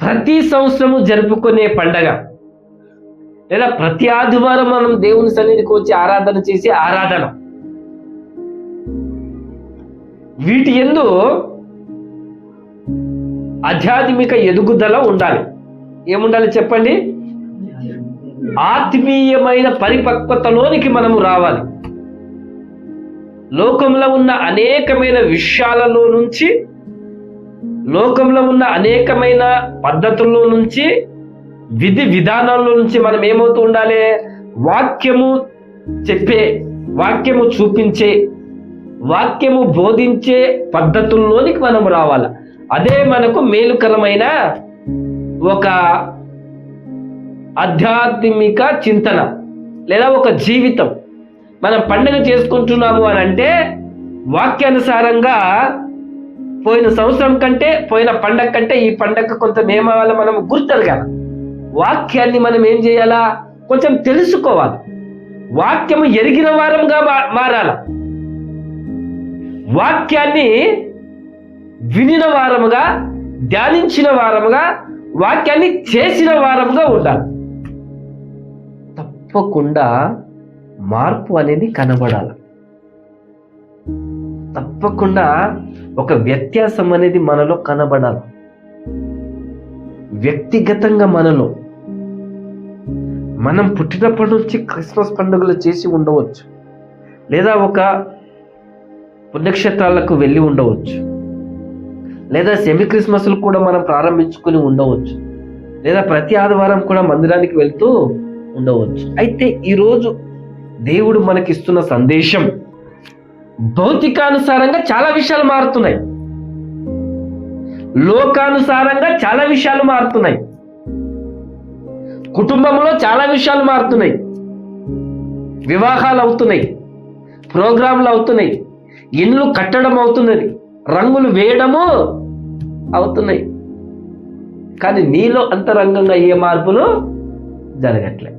ప్రతి సంవత్సరము జరుపుకునే పండగ, లేదా ప్రతి ఆదివారం మనం దేవుని సన్నిధికి వచ్చి ఆరాధన చేసే ఆరాధన, వీటి యందు ఆధ్యాత్మిక ఎదుగుదల ఉండాలి. ఏముండాలి చెప్పండి? ఆత్మీయమైన పరిపక్వతలోనికి మనము రావాలి. లోకంలో ఉన్న అనేకమైన విషయాలలో నుంచి, లోకంలో ఉన్న అనేకమైన పద్ధతుల్లో నుంచి, విధి విధానాల్లో నుంచి మనం ఏమవుతూ ఉండాలి? వాక్యము చెప్పే, వాక్యము చూపించే, వాక్యము బోధించే పద్ధతుల్లోనికి మనం రావాలి. అదే మనకు మేలుకరమైన ఒక ఆధ్యాత్మిక చింతన లేదా ఒక జీవితం. మనం పండుగ చేసుకుంటున్నాము అని అంటే వాక్యానుసారంగా పోయిన సంవత్సరం కంటే, పోయిన పండగ కంటే ఈ పండగ కొంత నియమాలు మనం గుర్తెరగాలి. వాక్యాన్ని మనం ఏం చేయాలా? కొంచెం తెలుసుకోవాలి. వాక్యము ఎరిగిన వారంగా మారాల. వాక్యాన్ని వినిన వారముగా, ధ్యానించిన వారముగా, వాక్యాన్ని చేసిన వారముగా ఉండాలి. తప్పకుండా మార్పు అనేది కనబడాలి. తప్పకుండా ఒక వ్యత్యాసం అనేది మనలో కనబడాలి. వ్యక్తిగతంగా మనలో మనం పుట్టినప్పటి నుంచి క్రిస్మస్ పండుగలు చేసి ఉండవచ్చు, లేదా ఒక పుణ్యక్షేత్రాలకు వెళ్ళి ఉండవచ్చు, లేదా సెమీ క్రిస్మస్లు కూడా మనం ప్రారంభించుకుని ఉండవచ్చు, లేదా ప్రతి ఆదివారం కూడా మందిరానికి వెళ్తూ ఉండవచ్చు. అయితే ఈరోజు దేవుడు మనకిస్తున్న సందేశం, భౌతికానుసారంగా చాలా విషయాలు మారుతున్నాయి, లోకానుసారంగా చాలా విషయాలు మారుతున్నాయి, కుటుంబంలో చాలా విషయాలు మారుతున్నాయి, వివాహాలు అవుతున్నాయి, ప్రోగ్రాంలు అవుతున్నాయి, ఇండ్లు కట్టడం అవుతున్నది, రంగులు వేయడము అవుతున్నాయి. కానీ నీలో అంతరంగంగా ఏ మార్పులు జరగట్లే.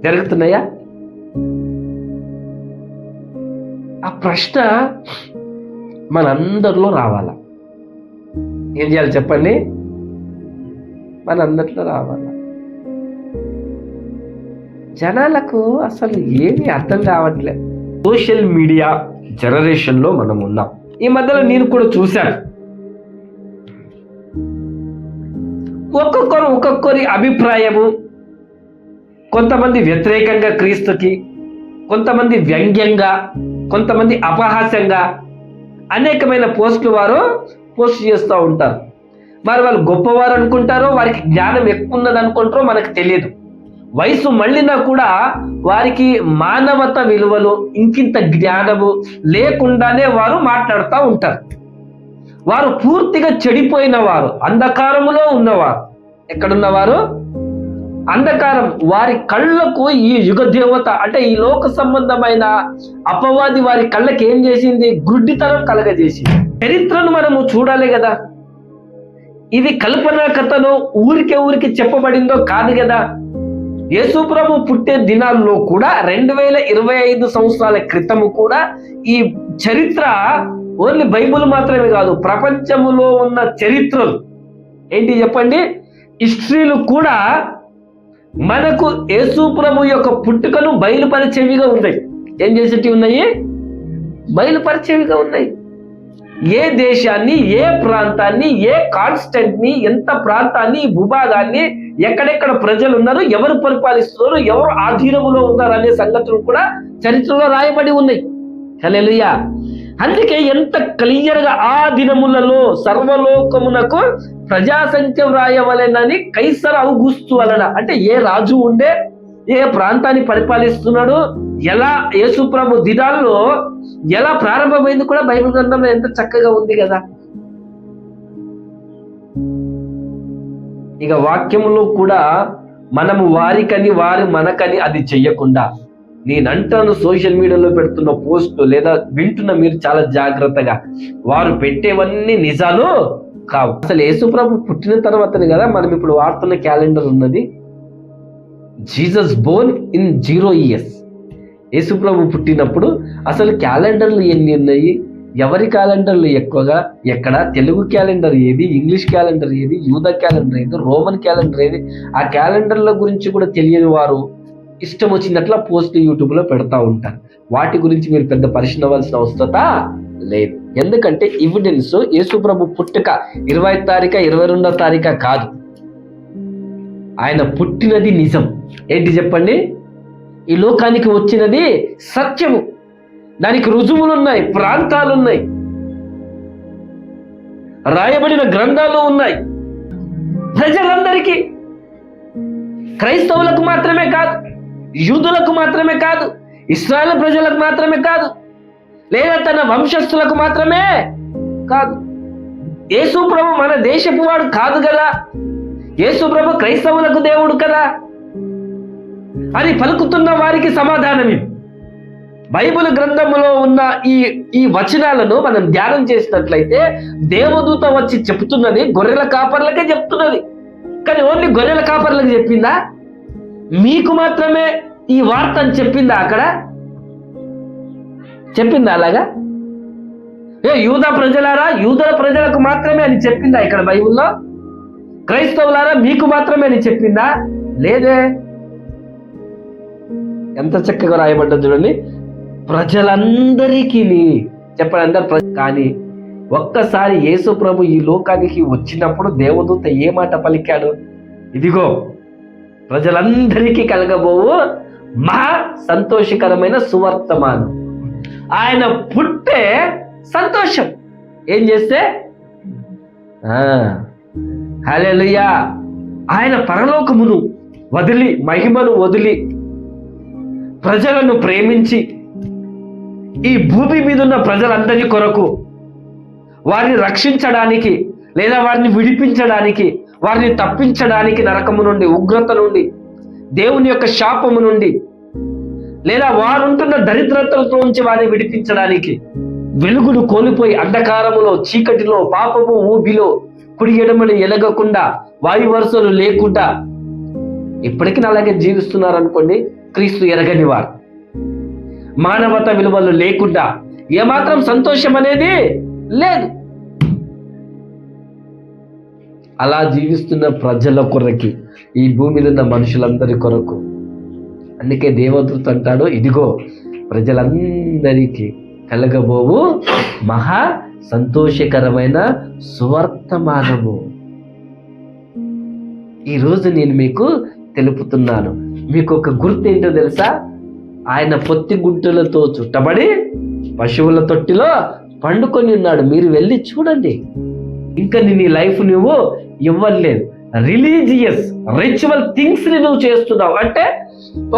జరుగుతున్నాయా? ఆ ప్రశ్న మనందరిలో రావాలా. ఏం చేయాలి చెప్పండి? మనందరిలో రావాలా. జనాలకు అసలు ఏమీ అర్థం కావట్లే. సోషల్ మీడియా జనరేషన్లో మనం ఉన్నాం. ఈ మధ్యలో నేను కూడా చూశాను, ఒక్కొక్కరి అభిప్రాయము, కొంతమంది వ్యతిరేకంగా క్రీస్తుకి, కొంతమంది వ్యంగ్యంగా, కొంతమంది అపహాస్యంగా అనేకమైన పోస్టులు వారు పోస్ట్ చేస్తూ ఉంటారు. మరి వాళ్ళు గొప్పవారు అనుకుంటారో, వారికి జ్ఞానం ఎక్కువ ఉన్నది అనుకుంటారో మనకు తెలియదు. వయసు మళ్ళినా కూడా వారికి మానవత విలువలు, ఇంకింత జ్ఞానము లేకుండానే వారు మాట్లాడుతూ ఉంటారు. వారు పూర్తిగా చెడిపోయిన వారు, అంధకారములో ఉన్నవారు. ఎక్కడున్నవారు? అంధకారం. వారి కళ్ళకు ఈ యుగ దేవత అంటే ఈ లోక సంబంధమైన అపవాది వారి కళ్ళకి ఏం చేసింది? గుడ్డితనం కలగజేసింది. చరిత్రను మనము చూడాలి కదా. ఇది కల్పనా కథను ఊరికి చెప్పబడిందో కాదు కదా. యేసు ప్రభు పుట్టే దినాల్లో కూడా 2025 సంవత్సరాల క్రితము కూడా ఈ చరిత్ర ఓన్లీ బైబుల్ మాత్రమే కాదు, ప్రపంచములో ఉన్న చరిత్రలు ఏంటి చెప్పండి, హిస్టరీలు కూడా మనకు యేసు ప్రభు యొక్క పుట్టుకను బయలుపరిచేవిగా ఉన్నాయి. ఏం చేసేటివి ఉన్నాయి? బయలుపరిచేవిగా ఉన్నాయి. ఏ దేశాన్ని, ఏ ప్రాంతాన్ని, ఏ కాన్స్టెంట్ ని, ఎంత ప్రాంతాన్ని, భూభాగాన్ని, ఎక్కడెక్కడ ప్రజలు ఉన్నారు, ఎవరు పరిపాలిస్తున్నారు, ఎవరు ఆధీనములో ఉన్నారు అనే సంగతులు కూడా చరిత్రలో రాయబడి ఉన్నాయి. హల్లెలూయా. అందుకే ఎంత క్లియర్గా ఆ దినములలో సర్వలోకమునకు ప్రజాసంఖ్య వ్రాయవలెనని కైసర్ ఔగుస్తు వలన, అంటే ఏ రాజు ఉండే, ఏ ప్రాంతాన్ని పరిపాలిస్తున్నాడు, ఎలా యేసు ప్రభు దినాల్లో ఎలా ప్రారంభమైంది కూడా బైబిల్ గ్రంథంలో ఎంత చక్కగా ఉంది కదా. ఇక వాక్యములో కూడా మనము వారికని, వారు మనకని అది చెయ్యకుండా, నేనంటాను సోషల్ మీడియాలో పెడుతున్న పోస్ట్ లేదా వింటున్న మీరు చాలా జాగ్రత్తగా, వారు పెట్టేవన్నీ నిజాలు కావు. అసలు యేసు ప్రభు పుట్టిన తర్వాతనే కదా మనం ఇప్పుడు వాడుతున్న క్యాలెండర్ ఉన్నది. Jesus Born in 0 years. యేసు ప్రభు పుట్టినప్పుడు అసలు క్యాలెండర్లు ఎన్ని ఉన్నాయి, ఎవరి క్యాలెండర్లు ఎక్కువగా ఎక్కడ? తెలుగు క్యాలెండర్ ఏది, ఇంగ్లీష్ క్యాలెండర్ ఏది, యూద క్యాలెండర్ ఏది, రోమన్ క్యాలెండర్ ఏది? ఆ క్యాలెండర్ల గురించి కూడా తెలియని వారు ఇష్టం వచ్చినట్ల పోస్ట్ యూట్యూబ్లో పెడతా ఉంటారు. వాటి గురించి మీరు పెద్ద పరిశీలన అవ్వాల్సిన అవసరం లేదు. ఎందుకంటే ఎవిడెన్స్ యేసు ప్రభు పుట్టుక 20 తారీఖు 22వ తారీఖు కాదు. ఆయన పుట్టినది నిజం. ఏంటి చెప్పండి? ఈ లోకానికి వచ్చినది సత్యము. దానికి రుజువులు ఉన్నాయి, ప్రాంతాలు ఉన్నాయి, రాయబడిన గ్రంథాలు ఉన్నాయి. ప్రజలందరికీ, క్రైస్తవులకు మాత్రమే కాదు, యూదులకు మాత్రమే కాదు, ఇశ్రాయేలు ప్రజలకు మాత్రమే కాదు, లేదా తన వంశస్థులకు మాత్రమే కాదు. యేసు ప్రభు మన దేశపు వాడు కాదు కదా, యేసు ప్రభు క్రైస్తవులకు దేవుడు కదా అని పలుకుతున్న వారికి సమాధానమే. బైబిల్ గ్రంథంలో ఉన్న ఈ వచనాలను మనం ధ్యానం చేసినట్లయితే దేవదూత వచ్చి చెప్తున్నది గొర్రెల కాపర్లకే చెప్తున్నది. కానీ ఓన్లీ గొర్రెల కాపర్లకు చెప్పిందా? మీకు మాత్రమే ఈ వార్త అని చెప్పిందా? అక్కడ చెప్పిందా అలాగా? యూదా ప్రజలారా, యూదుల ప్రజలకు మాత్రమే అని చెప్పిందా ఇక్కడ బైబిల్లో? క్రైస్తవులారా మీకు మాత్రమే అని చెప్పిందా? లేదే. ఎంత చక్కగా రాయబడ్డది చూడండి. ప్రజలందరికీ చెప్పండి, అందరు. కానీ ఒక్కసారి యేసు ప్రభు ఈ లోకానికి వచ్చినప్పుడు దేవదూత ఏ మాట పలికాడు? ఇదిగో ప్రజలందరికీ కలగబోవు మహా సంతోషకరమైన సువర్తమానం. ఆయన పుట్టే సంతోషం. ఏం చేస్తే? హల్లెలూయా. ఆయన పరలోకమును వదిలి, మహిమను వదిలి, ప్రజలను ప్రేమించి ఈ భూమి మీద ఉన్న ప్రజలందరి కొరకు వారిని రక్షించడానికి, లేదా వారిని విడిపించడానికి, వారిని తప్పించడానికి, నరకము నుండి, ఉగ్రత నుండి, దేవుని యొక్క శాపము నుండి, లేదా వారుంటున్న దరిద్రతలతో నుంచి వారిని విడిపించడానికి, వెలుగును కోల్పోయి అంధకారములో, చీకటిలో, పాపము ఊబిలో కుడి ఎడమని ఎలగకుండా, వాయు వరుసలు లేకుండా ఇప్పటికీ అలాగే జీవిస్తున్నారు అనుకోండి. క్రీస్తు ఎరగని వారు, మానవత విలువలు లేకుండా ఏమాత్రం సంతోషం అనేది లేదు. అలా జీవిస్తున్న ప్రజల కొరకి, ఈ భూమిలో ఉన్న మనుషులందరి కొరకు, అందుకే దేవదూత అంటాడు, ఇదిగో ప్రజలందరికీ కలగబోవు మహా సంతోషకరమైన సువర్తమానము. ఈరోజు నేను మీకు తెలుపుతున్నాను. మీకు ఒక గుర్తు ఏంటో తెలుసా? ఆయన పొత్తి గుంటలతో చుట్టబడి పశువుల తొట్టిలో పండుకొని ఉన్నాడు. మీరు వెళ్ళి చూడండి. ఇంకా నీ లైఫ్ నువ్వు ఇవ్వలేదు. రిలీజియస్ రిచువల్ థింగ్స్ ని నువ్వు చేస్తున్నావు. అంటే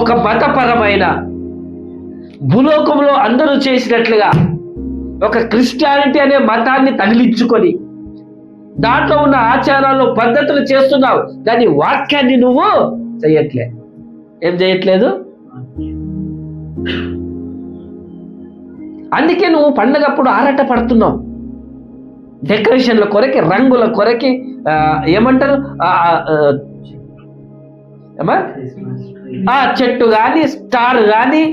ఒక మతపరమైన, భూలోకంలో అందరూ చేసినట్లుగా ఒక క్రిస్టియానిటీ అనే మతాన్ని తగిలించుకొని దాంట్లో ఉన్న ఆచారాలు, పద్ధతులు చేస్తున్నావు. దాని వాక్యాన్ని నువ్వు చేయట్లే. ఏం చేయట్లేదు? అందుకే నువ్వు పండగప్పుడు ఆరాట పడుతున్నావు. డెకరేషన్ల కొరకి, రంగుల కొరకి, ఏమంటారు, చెట్టు కానీ, స్టార్ కానీ,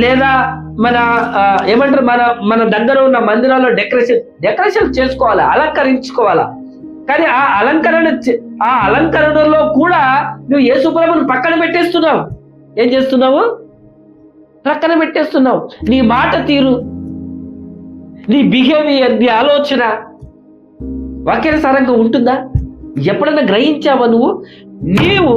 లేదా మన ఏమంటారు, మన దగ్గర ఉన్న మందిరాల్లో డెకరేషన్ చేసుకోవాలా, అలంకరించుకోవాలా. కానీ ఆ అలంకరణలో కూడా నువ్వు యేసు ప్రభువును పక్కన పెట్టేస్తున్నావు. ఏం చేస్తున్నావు? పక్కన పెట్టేస్తున్నావు. నీ మాట తీరు, నీ బిహేవియర్, నీ ఆలోచన వాక్యానుసారంగా ఉంటుందా? ఎప్పుడైనా గ్రహించావా నువ్వు? నీవు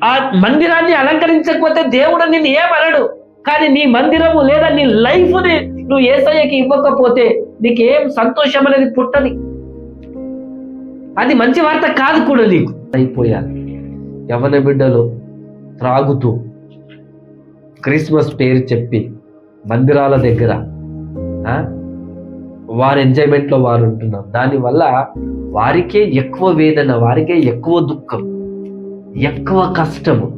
ఆ మందిరాన్ని అలంకరించకపోతే దేవుడు నిన్ను ఏమనడు. కానీ నీ మందిరము లేదా నీ లైఫ్ని నువ్వు యేసయ్యకి ఇవ్వకపోతే నీకేం సంతోషం అనేది పుట్టది. అది మంచి వార్త కాదు కూడా నీకు. అయిపోయారు యవ్వన బిడ్డలు త్రాగుతూ క్రిస్మస్ పేరు చెప్పి మందిరాల దగ్గర వారి ఎంజాయ్మెంట్లో వారు ఉంటున్నారు. దానివల్ల వారికే ఎక్కువ వేదన, వారికే ఎక్కువ దుఃఖం, ఎక్కువ కష్టము,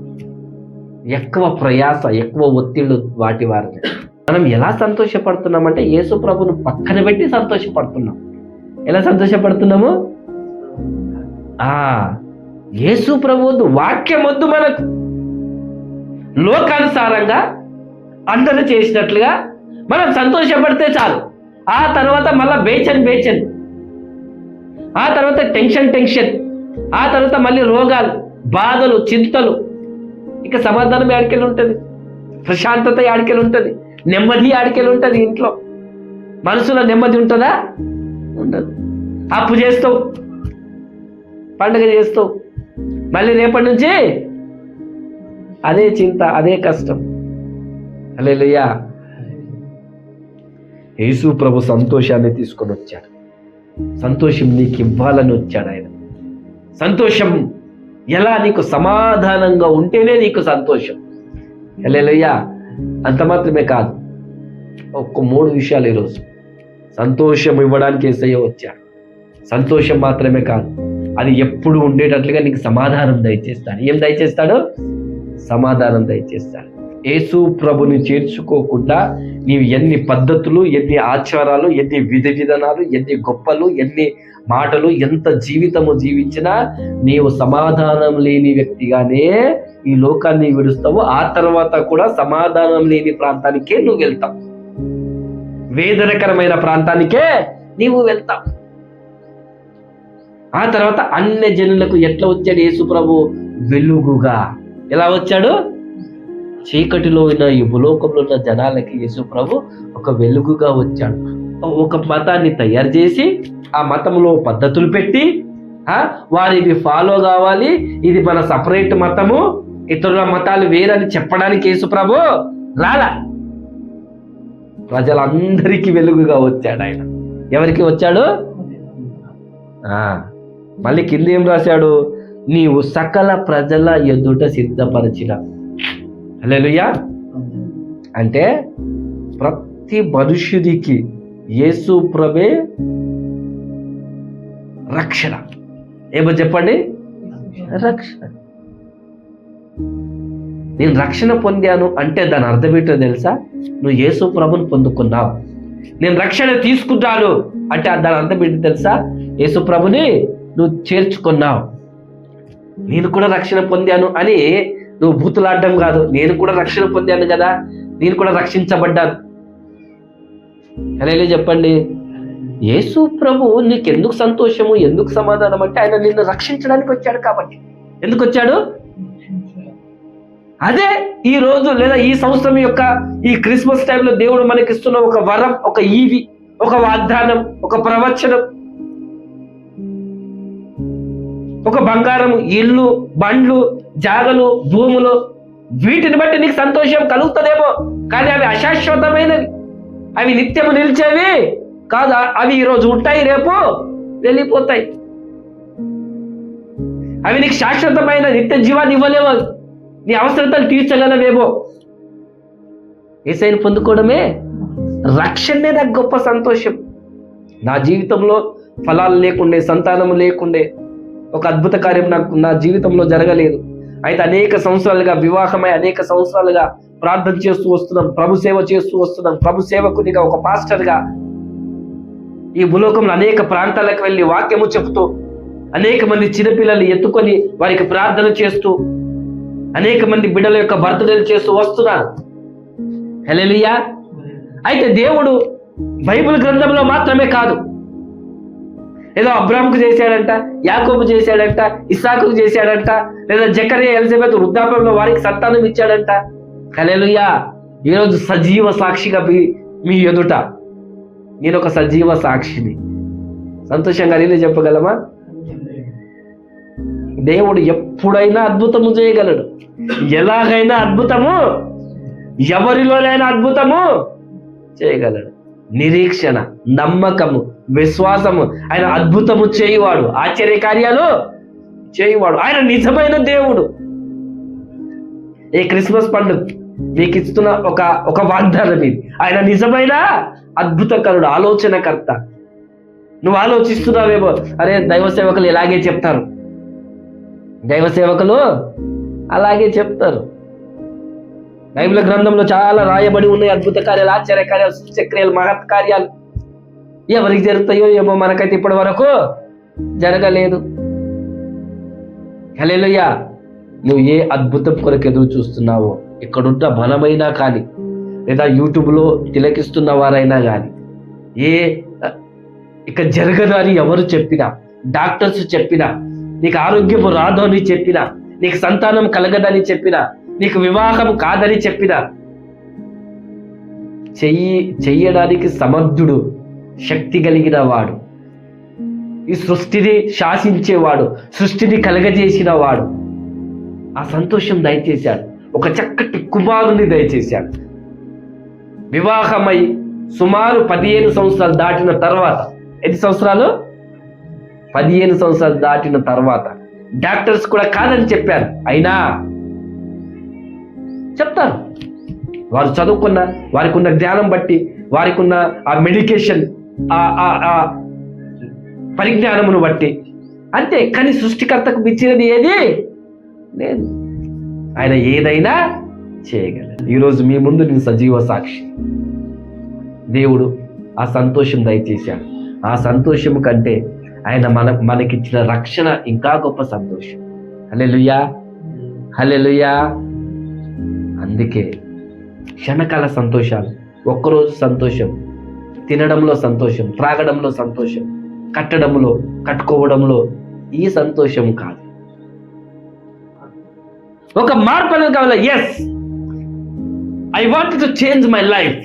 ఎక్కువ ప్రయాస, ఎక్కువ ఒత్తిళ్ళు వాటి వారిని. మనం ఎలా సంతోషపడుతున్నామంటే యేసు ప్రభును పక్కన పెట్టి సంతోషపడుతున్నాం. ఎలా సంతోషపడుతున్నాము? యేసు ప్రభు వద్దు, వాక్యం వద్దు మనకు. లోకానుసారంగా అందరూ చేసినట్లుగా మనం సంతోషపడితే చాలు. ఆ తర్వాత మళ్ళీ బేచన్, ఆ తర్వాత టెన్షన్, ఆ తర్వాత మళ్ళీ రోగాలు, బాధలు, చింతలు. ఇక సమాధానం ఆడికెళ్ళి ఉంటుంది, ప్రశాంతత ఆడికెళ్ళి ఉంటుంది, నెమ్మది ఆడికెళ్ళి ఉంటుంది. ఇంట్లో మనసులో నెమ్మది ఉంటుందా? ఉండదు. అప్పు చేస్తావు, పండుగ చేస్తావు, మళ్ళీ రేపటి నుంచి అదే చింత, అదే కష్టం. హల్లెలూయా. యేసు ప్రభు సంతోషాన్ని తీసుకొని వచ్చాడు. సంతోషం నీకు ఇవ్వాలని వచ్చాడు ఆయన. సంతోషం ఎలా? నీకు సమాధానంగా ఉంటేనే నీకు సంతోషం. హల్లెలూయా. అంత మాత్రమే కాదు, ఒక్క 3 విషయాలు ఈరోజు. సంతోషం ఇవ్వడానికి యేసయ్య వచ్చాడు. సంతోషం మాత్రమే కాదు, అది ఎప్పుడు ఉండేటట్లుగా నీకు సమాధానం దయచేస్తాడు. ఏం దయచేస్తాడు? సమాధానం దయచేస్తాడు. యేసు ప్రభుని చేర్చుకోకుండా నీవు ఎన్ని పద్ధతులు, ఎన్ని ఆచారాలు, ఎన్ని విధి విధానాలు, ఎన్ని గొప్పలు, ఎన్ని మాటలు, ఎంత జీవితము జీవించినా నీవు సమాధానం లేని వ్యక్తిగానే ఈ లోకాన్ని విడుస్తావు. ఆ తర్వాత కూడా సమాధానం లేని ప్రాంతానికే నువ్వు వెళ్తావు, వేదనకరమైన ప్రాంతానికే నీవు వెళ్తావు. ఆ తర్వాత అన్య జనులకు ఎట్లా వచ్చాడు యేసు ప్రభు? వెలుగుగా. ఎలా వచ్చాడు? చీకటిలో ఉన్న ఈ భూలోకంలో ఉన్న జనాలకి యేసు ప్రభు ఒక వెలుగుగా వచ్చాడు. ఒక మతాన్ని తయారు చేసి ఆ మతంలో పద్ధతులు పెట్టి వారివి ఫాలో కావాలి, ఇది మన సపరేట్ మతము, ఇతరుల మతాలు వేరని చెప్పడానికి యేసు ప్రభు రాలా. ప్రజలందరికీ వెలుగుగా వచ్చాడు ఆయన. ఎవరికి వచ్చాడు? మళ్ళీ కింద ఏం రాశాడు? నీవు సకల ప్రజల ఎదుట సిద్ధపరిచిన. హల్లెలూయా. అంటే ప్రతి మనుష్యుడికి యేసు ప్రభే రక్షణ. ఏమో చెప్పండి? రక్షణ. నేను రక్షణ పొందాను అంటే దాని అర్థం ఏంటో తెలుసా? నువ్వు యేసు ప్రభుని పొందుకున్నావు. నేను రక్షణ తీసుకుంటాను అంటే దాని అర్థం ఏంటో తెలుసా? యేసు ప్రభుని నువ్వు చేర్చుకున్నావు. నేను కూడా రక్షణ పొందాను అని నువ్వు బూతులాడడం కాదు. నేను కూడా రక్షణ పొందాను కదా, నేను కూడా రక్షించబడ్డాను. అలా చెప్పండి. యేసు ప్రభు నీకెందుకు సంతోషము, ఎందుకు సమాధానం అంటే ఆయన నిన్ను రక్షించడానికి వచ్చాడు కాబట్టి. ఎందుకు వచ్చాడు? అదే ఈ రోజు లేదా ఈ సంవత్సరం యొక్క ఈ క్రిస్మస్ టైంలో దేవుడు మనకిస్తున్న ఒక వరం, ఒక ఈవి, ఒక వాగ్దానం, ఒక ప్రవచనం, ఒక బంగారము, ఇల్లు, బండ్లు, జాగలు, భూములు. వీటిని బట్టి నీకు సంతోషం కలుగుతుందేమో, కానీ అవి అశాశ్వతమైనవి, అవి నిత్యము నిలిచేవి కాదు. అవి ఈరోజు ఉంటాయి, రేపు వెళ్ళిపోతాయి. అవి నీకు శాశ్వతమైన నిత్య జీవాన్ని ఇవ్వలేవు. నీ అవసరతలు తీర్చగలవేమో. యేసయ్యను పొందుకోవడమే రక్షణే నాకు గొప్ప సంతోషం. నా జీవితంలో ఫలాలు లేకుండే, సంతానం లేకుండే, ఒక అద్భుత కార్యం నా జీవితంలో జరగలేదు. అయితే అనేక సంవత్సరాలుగా వివాహమై అనేక సంవత్సరాలుగా ప్రార్థన చేస్తూ వస్తున్నాం, ప్రభు సేవ చేస్తూ వస్తున్నాం. ప్రభు సేవకునిగా, ఒక పాస్టర్గా ఈ భూలోకంలో అనేక ప్రాంతాలకు వెళ్ళి వాక్యము చెప్తూ, అనేక మంది చిన్నపిల్లలు ఎత్తుకొని వారికి ప్రార్థన చేస్తూ, అనేక మంది బిడ్డల యొక్క బర్త్డేలు చేస్తూ వస్తున్నాను. హల్లెలూయా. అయితే దేవుడు బైబిల్ గ్రంథంలో మాత్రమే కాదు, ఏదో అబ్రాహాముకు చేశాడంట, యాకోబు చేశాడంట, ఇస్సాకుకు చేశాడంట, లేదా జకరియా, ఎలిజబెత్ వృద్ధాప్యంలో వారికి సంతానం ఇచ్చాడంట. హల్లెలూయా. ఈరోజు సజీవ సాక్షిగా మీ ఎదుట నేను ఒక సజీవ సాక్షిని. సంతోషంగా నేను చెప్పగలమా? దేవుడు ఎప్పుడైనా అద్భుతము చేయగలడు, ఎలాగైనా అద్భుతము, ఎవరిలోనైనా అద్భుతము చేయగలడు. నిరీక్షణ, నమ్మకము, విశ్వాసము. ఆయన అద్భుతము చేయువాడు, ఆశ్చర్య కార్యాలు చేయువాడు. ఆయన నిజమైన దేవుడు. ఈ క్రిస్మస్ పండుగ నీకు ఇస్తున్న ఒక వాగ్దానం ఇది. ఆయన నిజమైన అద్భుతకరుడు, ఆలోచనకర్త. నువ్వు ఆలోచిస్తున్నావేమో, అరే దైవ సేవకులు ఇలాగే చెప్తారు, దైవ సేవకులు అలాగే చెప్తారు. బైబిల్ గ్రంథంలో చాలా రాయబడి ఉన్నాయి అద్భుత కార్యాలు, ఆశ్చర్య కార్యాలు, సూచక్రియలు, మహత్ కార్యాలు. ఎవరికి జరుగుతాయో ఏమో, మనకైతే ఇప్పటి వరకు జరగలేదు. హల్లెలూయా. నువ్వు ఏ అద్భుతం కొరకు ఎదురు చూస్తున్నావో, ఇక్కడున్న బలమైనా కానీ, లేదా యూట్యూబ్లో తిలకిస్తున్న వారైనా కానీ, ఇక జరగదు అని ఎవరు చెప్పినా, డాక్టర్స్ చెప్పినా, నీకు ఆరోగ్యము రాదు అని చెప్పినా, నీకు సంతానం కలగదని చెప్పినా, నీకు వివాహం కాదని చెప్పినా, చెయ్యడానికి సమర్థుడు, శక్తి కలిగిన వాడు, ఈ సృష్టిని శాసించేవాడు, సృష్టిని కలగజేసిన వాడు ఆ సంతోషం దయచేశాడు. ఒక చక్కటి కుమారుని దయచేశాడు. వివాహమై సుమారు 15 సంవత్సరాలు దాటిన తర్వాత, ఎన్ని సంవత్సరాలు? 15 సంవత్సరాలు దాటిన తర్వాత డాక్టర్స్ కూడా కాదని చెప్పారు. అయినా చెప్తారు, వారు చదువుకున్న, వారికి ఉన్న జ్ఞానం బట్టి, వారికి ఉన్న ఆ మెడికేషన్, ఆ పరిజ్ఞానమును బట్టి అంతే. కానీ సృష్టికర్తకు మించినది ఏది లేదు. ఆయన ఏదైనా చేయగలరు. ఈరోజు మీ ముందు నేను సజీవ సాక్షి. దేవుడు ఆ సంతోషం దయచేశాడు. ఆ సంతోషం కంటే ఆయన మనకిచ్చిన రక్షణ ఇంకా గొప్ప సంతోషం. హల్లెలూయా, హల్లెలూయా. అందుకే క్షణకాల సంతోషాలు, ఒక్కరోజు సంతోషం, తినడంలో సంతోషం, త్రాగడంలో సంతోషం, కట్టడంలో, కట్టుకోవడంలో ఈ సంతోషం కాదు. ఒక మార్పు అనేది కావాలి. Yes, I want to change my life.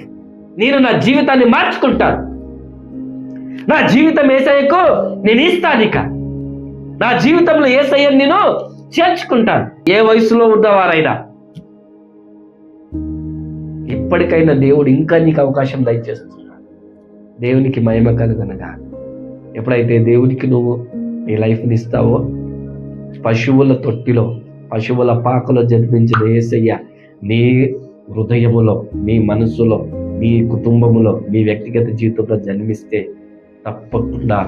నేను నా జీవితాన్ని మార్చుకుంటాను. నా జీవితం యేసయ్యకు నేను ఇస్తాను. ఇక నా జీవితంలో యేసయ్యను నేను చేర్చుకుంటాను. ఏ వయసులో ఉన్నవారైనా ఇప్పటికైనా దేవుడు ఇంకా నీకు అవకాశం దయచేస్తున్నాడు. దేవునికి మహిమ కలుగునగా. ఎప్పుడైతే దేవునికి నువ్వు నీ లైఫ్ని ఇస్తావో, పశువుల తొట్టిలో, పశువుల పాకలో జన్మించిన యేసయ్య నీ హృదయములో, నీ మనసులో, నీ కుటుంబములో, నీ వ్యక్తిగత జీవితంలో జన్మిస్తే తప్పకుండా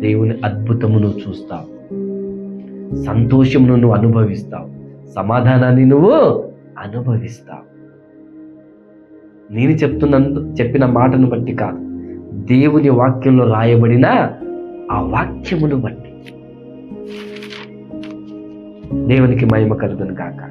దేవుని అద్భుతమును చూస్తావు, సంతోషమును నువ్వు అనుభవిస్తావు, సమాధానాన్ని నువ్వు అనుభవిస్తావు. నేను చెప్పిన మాటను బట్టి కాదు, దేవుని వాక్యంలో రాయబడిన ఆ వాక్యమును బట్టి. దేవునికి మహిమ కలుగును గాక.